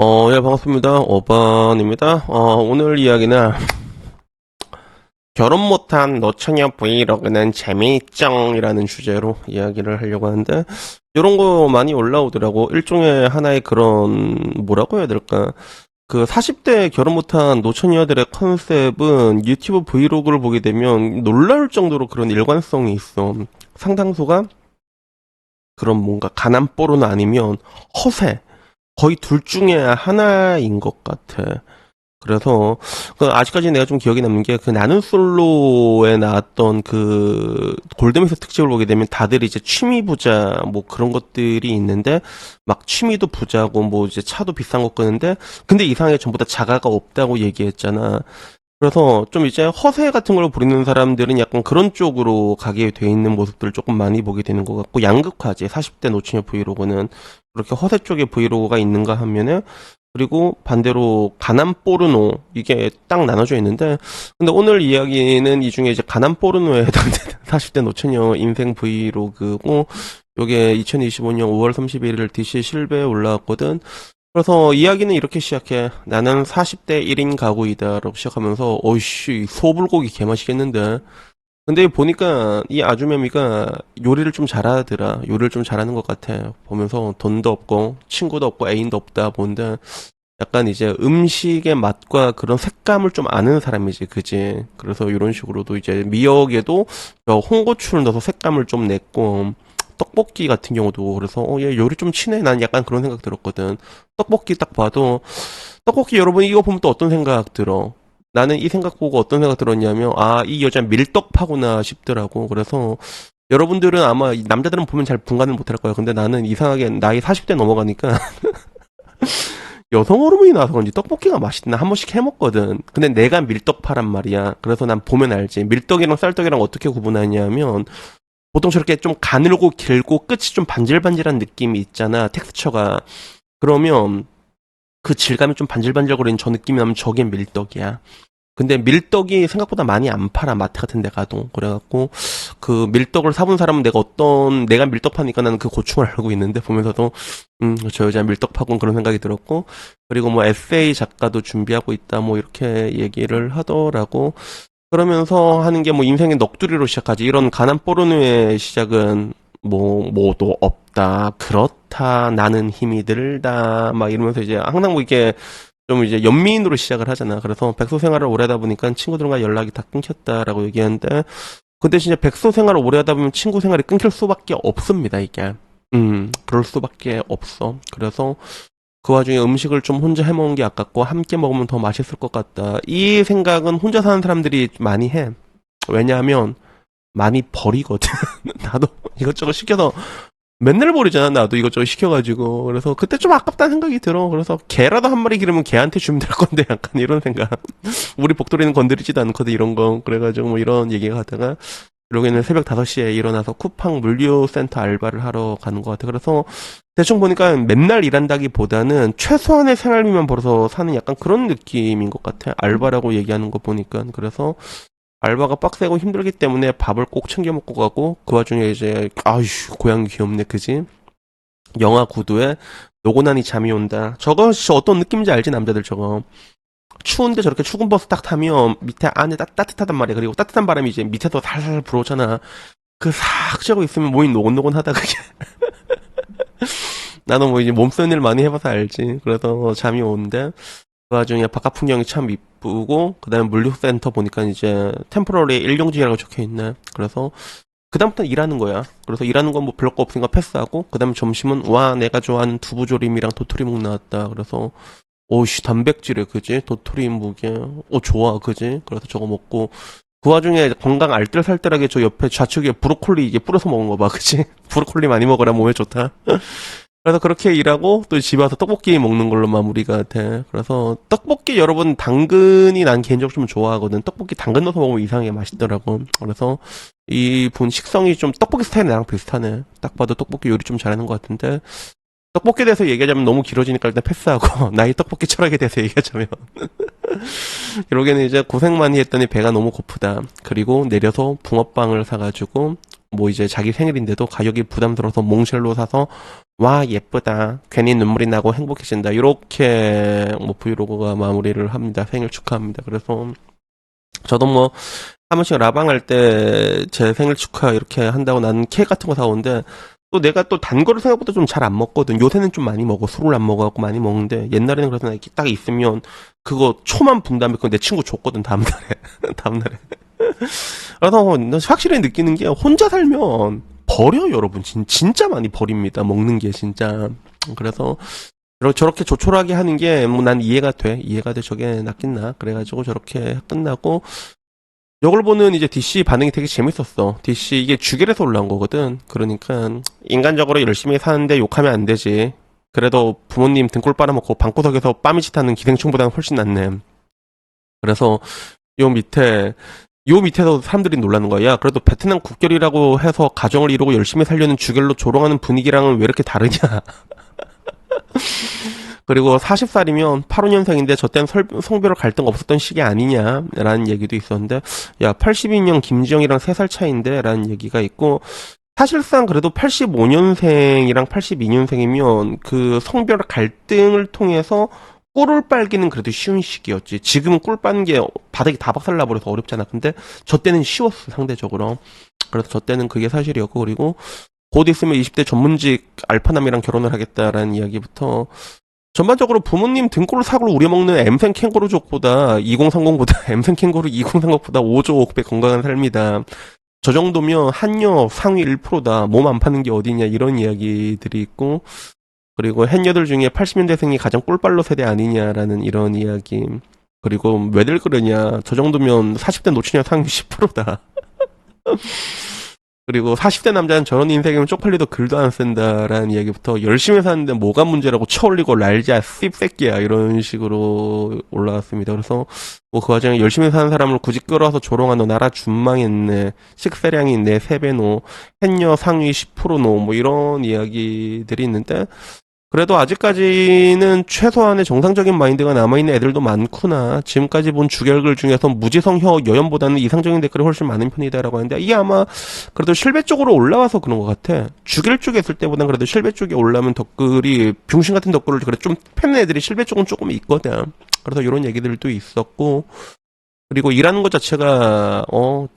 예, 반갑습니다. 오반입니다. 오늘 이야기는 결혼 못한 노처녀 브이로그는 재미있쩡이라는 주제로 이야기를 하려고 하는데, 이런 거 많이 올라오더라고. 일종의 하나의 그런, 뭐라고 해야 될까. 그 40대 결혼 못한 노처녀들의 컨셉은 유튜브 브이로그를 보게 되면 놀라울 정도로 그런 일관성이 있어. 상당수가 그런 뭔가 가난뽀로는 아니면 허세. 거의 둘 중에 하나인 것 같아. 그래서 아직까지 내가 좀 기억에 남는 게 그 나는 솔로에 나왔던 그 골드맥스 특집을 보게 되면 다들 이제 취미 부자 뭐 그런 것들이 있는데 막 취미도 부자고 뭐 이제 차도 비싼 거 끄는데 근데 이상하게 전부 다 자가가 없다고 얘기했잖아. 그래서 좀 이제 허세 같은 걸 부리는 사람들은 약간 그런 쪽으로 가게 돼 있는 모습들을 조금 많이 보게 되는 것 같고 양극화지. 40대 노처녀 브이로그는 그렇게 허세 쪽의 브이로그가 있는가 하면은 그리고 반대로 가난 포르노 이게 딱 나눠져 있는데 근데 오늘 이야기는 이 중에 이제 가난 포르노에 해당되는 40대 노처녀 인생 브이로그고 요게 2025년 5월 31일 DC 실베에 올라왔거든. 그래서 이야기는 이렇게 시작해. 나는 40대 1인 가구이다라고 시작하면서 어이씨 소불고기 개맛이겠는데. 근데 보니까 이 아주매미가 요리를 좀 잘하더라. 요리를 좀 잘하는 것 같아. 보면서 돈도 없고 친구도 없고 애인도 없다 보는데 약간 이제 음식의 맛과 그런 색감을 좀 아는 사람이지, 그지? 그래서 이런 식으로도 이제 미역에도 홍고추를 넣어서 색감을 좀 냈고 떡볶이 같은 경우도 그래서 얘 요리 좀 치네. 난 약간 그런 생각 들었거든. 떡볶이 딱 봐도 떡볶이 여러분 이거 보면 또 어떤 생각 들어? 나는 이 생각 보고 어떤 생각 들었냐면 이 여자 밀떡파구나 싶더라고. 그래서 여러분들은 아마 남자들은 보면 잘 분간을 못할 거야. 근데 나는 이상하게 나이 40대 넘어가니까 여성 호르몬이 나서 그런지 떡볶이가 맛있나 한 번씩 해 먹거든. 근데 내가 밀떡파란 말이야. 그래서 난 보면 알지. 밀떡이랑 쌀떡이랑 어떻게 구분하냐면 보통 저렇게 좀 가늘고 길고 끝이 좀 반질반질한 느낌이 있잖아. 텍스처가. 그러면 그 질감이 좀 반질반질거리는 저 느낌이 나면 저게 밀떡이야. 근데 밀떡이 생각보다 많이 안 팔아. 마트 같은 데 가도. 그래갖고 그 밀떡을 사본 사람은 내가 밀떡 파니까 나는 그 고충을 알고 있는데 보면서도 저 여자 밀떡 파군 그런 생각이 들었고 그리고 뭐 에세이 작가도 준비하고 있다 뭐 이렇게 얘기를 하더라고. 그러면서 하는 게 뭐 인생의 넋두리로 시작하지. 이런 가난 포르노의 시작은 뭐도 없다. 그렇다. 나는 힘이 들다. 막 이러면서 이제 항상 뭐 이게 좀 이제 연민으로 시작을 하잖아. 그래서 백수 생활을 오래 하다 보니까 친구들과 연락이 다 끊겼다라고 얘기하는데 그 대신에 백수 생활을 오래 하다 보면 친구 생활이 끊길 수밖에 없습니다, 이게. 그럴 수밖에 없어. 그래서 그 와중에 음식을 좀 혼자 해 먹은 게 아깝고 함께 먹으면 더 맛있을 것 같다. 이 생각은 혼자 사는 사람들이 많이 해. 왜냐하면 많이 버리거든. 나도 이것저것 시켜서 맨날 버리잖아. 나도 이것저것 시켜가지고. 그래서 그때 좀 아깝다는 생각이 들어. 그래서 개라도 한 마리 기르면 개한테 주면 될 건데 약간 이런 생각. 우리 복돌이는 건드리지도 않거든 이런 거. 그래가지고 뭐 이런 얘기가 하다가 그러기는 새벽 5시에 일어나서 쿠팡 물류센터 알바를 하러 가는 것 같아. 그래서 대충 보니까 맨날 일한다기보다는 최소한의 생활비만 벌어서 사는 약간 그런 느낌인 것 같아. 알바라고 얘기하는 거 보니까. 그래서 알바가 빡세고 힘들기 때문에 밥을 꼭 챙겨 먹고 가고 그 와중에 이제 아휴 고양이 귀엽네 그지? 영화 구두에 노고나니 잠이 온다. 저거 진짜 어떤 느낌인지 알지 남자들 저거. 추운데 저렇게 추운 버스 딱 타면 밑에 안에 따뜻하단 말이야. 그리고 따뜻한 바람이 이제 밑에서 살살 불어오잖아. 그 싹 쬐고 있으면 몸이 노곤노곤하다 그게. 나는 뭐 이제 몸 쓰는 일 많이 해봐서 알지. 그래서 잠이 오는데 그 와중에 바깥 풍경이 참 이쁘고 그다음에 물류센터 보니까 이제 템포러리 일용직이라고 적혀있네. 그래서 그다음부터 일하는 거야. 그래서 일하는 건 뭐 별거 없으니까 패스하고 그다음에 점심은 와 내가 좋아하는 두부조림이랑 도토리묵 나왔다. 그래서 오씨 단백질에 그지? 도토리묵에 좋아 그지? 그래서 저거 먹고 그 와중에 건강 알뜰살뜰하게 저 옆에 좌측에 브로콜리 이게 뿌려서 먹은 거 봐 그지? 브로콜리 많이 먹어라 몸에 좋다. 그래서 그렇게 일하고 또 집에 와서 떡볶이 먹는 걸로 마무리가 돼. 그래서 떡볶이 여러분 당근이 난 개인적으로 좀 좋아하거든. 떡볶이 당근 넣어서 먹으면 이상하게 맛있더라고. 그래서 이 분 식성이 좀 떡볶이 스타일이 나랑 비슷하네. 딱 봐도 떡볶이 요리 좀 잘하는 것 같은데 떡볶이에 대해서 얘기하자면 너무 길어지니까 일단 패스하고 나의 떡볶이 철학에 대해서 얘기하자면 그러기에는 이제 고생 많이 했더니 배가 너무 고프다. 그리고 내려서 붕어빵을 사가지고 뭐 이제 자기 생일인데도 가격이 부담스러워서 몽쉘로 사서 와, 예쁘다. 괜히 눈물이 나고 행복해진다. 이렇게 뭐 브이로그가 마무리를 합니다. 생일 축하합니다. 그래서 저도 뭐 한 번씩 라방 할 때 제 생일 축하 이렇게 한다고 나는 케이크 같은 거 사오는데 또 내가 또 단 거를 생각보다 좀 잘 안 먹거든. 요새는 좀 많이 먹어. 술을 안 먹어갖고 많이 먹는데 옛날에는 그래서 나 이렇게 딱 있으면 그거 초만 분 다음에 그거 내 친구 줬거든. 다음날에. 다음날에. 그래서 확실히 느끼는 게 혼자 살면 버려 여러분. 진짜 많이 버립니다. 먹는 게 진짜. 그래서 저렇게 조촐하게 하는 게 뭐 난 이해가 돼. 이해가 돼. 저게 낫긴 나. 그래가지고 저렇게 끝나고 이걸 보는 이제 DC 반응이 되게 재밌었어. DC 이게 주결에서 올라온 거거든. 그러니까 인간적으로 열심히 사는데 욕하면 안 되지. 그래도 부모님 등골 빨아먹고 방구석에서 빠미짓 하는 기생충보다는 훨씬 낫네. 그래서 요 밑에 요 밑에서 사람들이 놀라는 거야. 야, 그래도 베트남 국결이라고 해서 가정을 이루고 열심히 살려는 주결로 조롱하는 분위기랑은 왜 이렇게 다르냐. 그리고 40살이면 85년생인데 저 땐 성별로 갈등 없었던 시기 아니냐라는 얘기도 있었는데 야 82년 김지영이랑 3살 차이인데 라는 얘기가 있고 사실상 그래도 85년생이랑 82년생이면 그 성별 갈등을 통해서 꿀을 빨기는 그래도 쉬운 시기였지. 지금은 꿀 빠는 게 바닥이 다 박살나버려서 어렵잖아. 근데 저 때는 쉬웠어 상대적으로. 그래서 저 때는 그게 사실이었고 그리고 곧 있으면 20대 전문직 알파남이랑 결혼을 하겠다라는 이야기부터 전반적으로 부모님 등골 사고를 우려먹는 엠생 캥거루족보다 2030보다 엠생 캥거루 2030보다 5조 5배 건강한 삶이다. 저 정도면 한여 상위 1%다. 몸 안 파는 게 어디냐 이런 이야기들이 있고 그리고 햇녀들 중에 80년대생이 가장 꿀빨로 세대 아니냐라는 이런 이야기 그리고 왜들 그러냐 저 정도면 40대 노처녀 상위 10%다. 그리고 40대 남자는 저런 인생이면 쪽팔리도 글도 안 쓴다라는 이야기부터 열심히 사는데 뭐가 문제라고 쳐올리고 랄자 씹새끼야 이런 식으로 올라왔습니다. 그래서 뭐 그 와중에 열심히 사는 사람을 굳이 끌어와서 조롱한 너 나라 준망했네. 식세량이 내 3배노. 햇녀 상위 10%노. 뭐 이런 이야기들이 있는데 그래도 아직까지는 최소한의 정상적인 마인드가 남아있는 애들도 많구나. 지금까지 본 주결글 중에서 무지성혀 여연보다는 이상적인 댓글이 훨씬 많은 편이다라고 하는데 이게 아마 그래도 실배 쪽으로 올라와서 그런 것 같아. 주결 쪽에 있을 때보다는 그래도 실배 쪽에 올라오면 댓글이 병신 같은 댓글을 그래 좀 패는 애들이 실배 쪽은 조금 있거든. 그래서 이런 얘기들도 있었고 그리고 일하는 것 자체가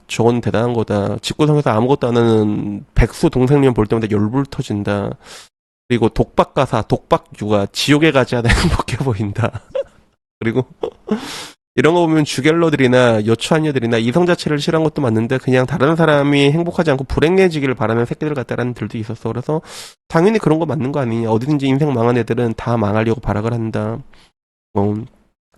저건 대단한 거다. 집구성에서 아무것도 안 하는 백수 동생님 볼 때마다 열불 터진다. 그리고 독박가사, 독박육아, 지옥에 가지 않아 행복해 보인다. 그리고 이런 거 보면 주갤러들이나 여추한녀들이나 이성 자체를 싫어한 것도 맞는데 그냥 다른 사람이 행복하지 않고 불행해지기를 바라는 새끼들 같다라는 들도 있었어. 그래서 당연히 그런 거 맞는 거 아니냐. 어디든지 인생 망한 애들은 다 망하려고 발악을 한다.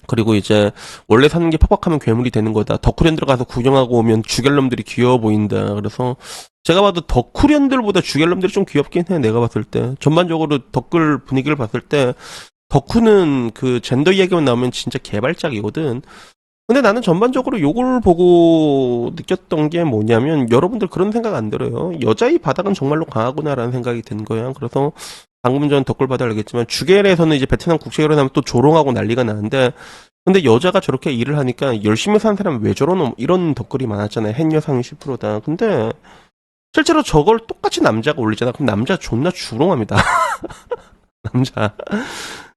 그리고 이제 원래 사는 게 팍팍하면 괴물이 되는 거다. 덕후랜들 가서 구경하고 오면 주갤럼들이 귀여워 보인다. 그래서 제가 봐도 덕후랜들보다 주갤럼들이 좀 귀엽긴 해. 내가 봤을 때 전반적으로 덕글 분위기를 봤을 때 덕후는 그 젠더 이야기만 나오면 진짜 개발작이거든. 근데 나는 전반적으로 요걸 보고 느꼈던 게 뭐냐면 여러분들 그런 생각 안 들어요. 여자의 바닥은 정말로 강하구나라는 생각이 든 거야. 그래서 방금 전 댓글 받아 알겠지만 주겔에서는 이제 베트남 국제결혼 하면 또 조롱하고 난리가 나는데 근데 여자가 저렇게 일을 하니까 열심히 사는 사람 왜 저러노 이런 댓글이 많았잖아요. 햇여상이 10%다. 근데 실제로 저걸 똑같이 남자가 올리잖아. 그럼 남자 존나 주롱합니다. 남자.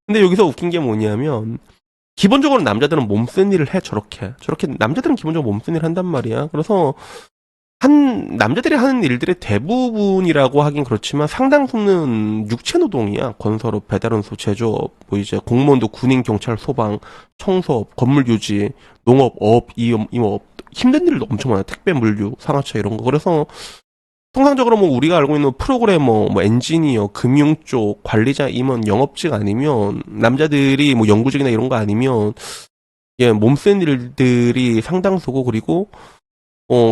근데 여기서 웃긴 게 뭐냐면 기본적으로 남자들은 몸 쓴 일을 해 저렇게 남자들은 기본적으로 몸 쓴 일을 한단 말이야. 그래서 남자들이 하는 일들의 대부분이라고 하긴 그렇지만 상당수는 육체 노동이야. 건설업, 배달운수, 제조업, 뭐 이제 공무원도 군인, 경찰, 소방, 청소업, 건물 유지, 농업, 어업, 임업 힘든 일도 엄청 많아. 택배, 물류, 상하차 이런 거. 그래서 통상적으로 뭐 우리가 알고 있는 프로그래머, 뭐 엔지니어, 금융 쪽, 관리자, 임원, 영업직 아니면 남자들이 뭐 연구직이나 이런 거 아니면 예, 몸 쓴 일들이 상당수고 그리고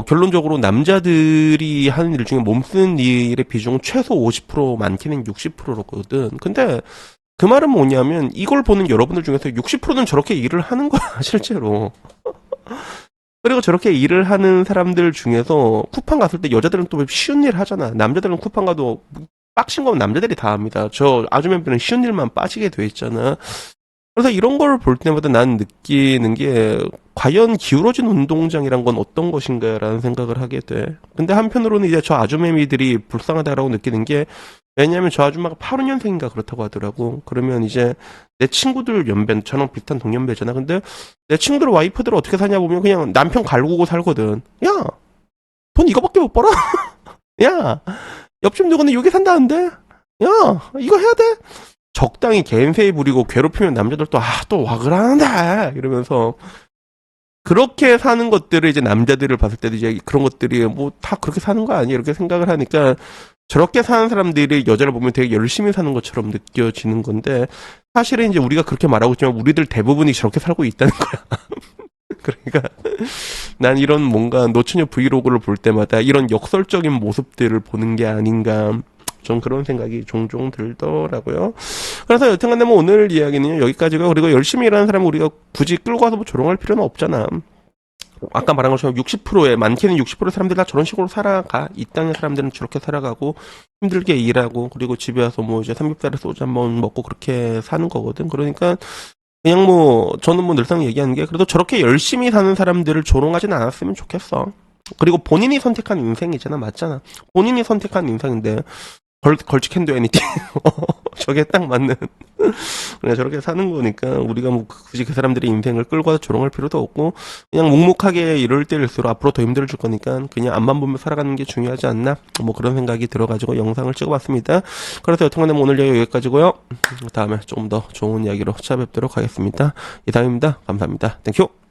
결론적으로 남자들이 하는 일 중에 몸 쓰는 일의 비중은 최소 50% 많게는 60%거든. 근데 그 말은 뭐냐면 이걸 보는 여러분들 중에서 60%는 저렇게 일을 하는 거야, 실제로. 그리고 저렇게 일을 하는 사람들 중에서 쿠팡 갔을 때 여자들은 또 쉬운 일 하잖아. 남자들은 쿠팡 가도 빡신 건 남자들이 다 합니다. 저 아주머니들은 쉬운 일만 빠지게 돼 있잖아. 그래서 이런 걸 볼 때마다 난 느끼는 게 과연 기울어진 운동장이란 건 어떤 것인가라는 생각을 하게 돼. 근데 한편으로는 이제 저 아주매미들이 불쌍하다라고 느끼는 게 왜냐하면 저 아줌마가 85년생인가 그렇다고 하더라고. 그러면 이제 내 친구들 연배, 저랑 비슷한 동년배잖아. 근데 내 친구들 와이프들 어떻게 사냐 보면 그냥 남편 갈구고 살거든. 야, 돈 이거밖에 못 벌어? 야, 옆집 누구는 여기 산다는데? 야, 이거 해야 돼? 적당히 갠세이 부리고 괴롭히면 남자들 또 와 그러는데 이러면서 그렇게 사는 것들을 이제 남자들을 봤을 때도 이제 그런 것들이 뭐 다 그렇게 사는 거 아니야 이렇게 생각을 하니까 저렇게 사는 사람들이 여자를 보면 되게 열심히 사는 것처럼 느껴지는 건데 사실은 이제 우리가 그렇게 말하고 있지만 우리들 대부분이 저렇게 살고 있다는 거야. 그러니까 난 이런 뭔가 노처녀 브이로그를 볼 때마다 이런 역설적인 모습들을 보는 게 아닌가 좀 그런 생각이 종종 들더라고요. 그래서 여튼간에 뭐 오늘 이야기는 여기까지고 그리고 열심히 일하는 사람은 우리가 굳이 끌고 와서 뭐 조롱할 필요는 없잖아. 아까 말한 것처럼 60%의 많게는 60%의 사람들이 다 저런 식으로 살아가. 이 땅의 사람들은 저렇게 살아가고 힘들게 일하고 그리고 집에 와서 뭐 이제 삼겹살에 소주 한번 먹고 그렇게 사는 거거든. 그러니까 그냥 뭐 저는 뭐 늘상 얘기하는 게 그래도 저렇게 열심히 사는 사람들을 조롱하진 않았으면 좋겠어. 그리고 본인이 선택한 인생이잖아. 맞잖아. 본인이 선택한 인생인데 걸치 캔 도 애니팅 저게 딱 맞는 그냥 저렇게 사는 거니까 우리가 뭐 굳이 그 사람들의 인생을 끌고 와서 조롱할 필요도 없고 그냥 묵묵하게 이럴 때일수록 앞으로 더 힘들어질 거니까 그냥 앞만 보면 살아가는 게 중요하지 않나 뭐 그런 생각이 들어가지고 영상을 찍어봤습니다. 그래서 여튼간에 뭐 오늘 이야기 여기까지고요. 다음에 조금 더 좋은 이야기로 찾아뵙도록 하겠습니다. 이상입니다. 감사합니다. 땡큐.